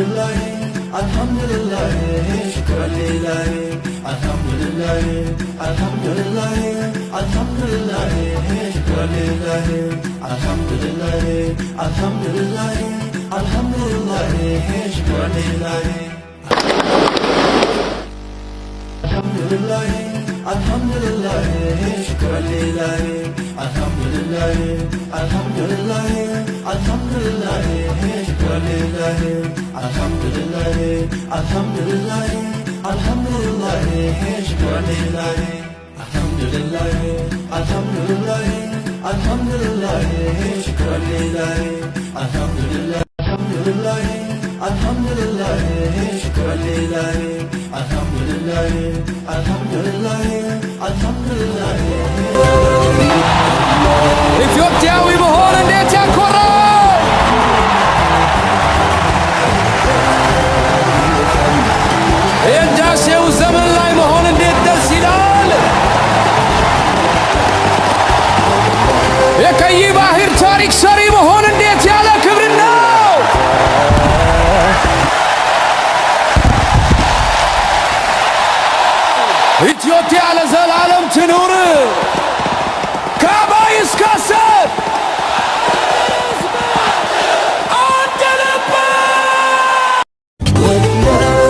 لله الحمد لله شكرا لله الحمد لله الحمد لله الحمد لله شكرا لله الحمد لله الحمد لله الحمد لله شكرا لله الحمد لله الحمد لله شكرا لله الحمد لله الحمد لله الحمد لله شكرا لله الحمد لله الحمد لله الحمد لله شكرا لله الحمد لله الحمد لله الحمد لله شكرا لله الحمد لله الحمد لله الحمد لله شكرا لله الحمد لله الحمد لله الحمد لله ኢትዮጵያዊ መሆን እንዴት ያኮራል! የህዳሴው ዘመን ላይ መሆን እንዴት ደስ ይላል! የቀይ ባህር ታሪክ ሰሪ መሆን እንዴት ያለ ክብር ነው! ኢትዮጵያ ለዘላለም ትኑር!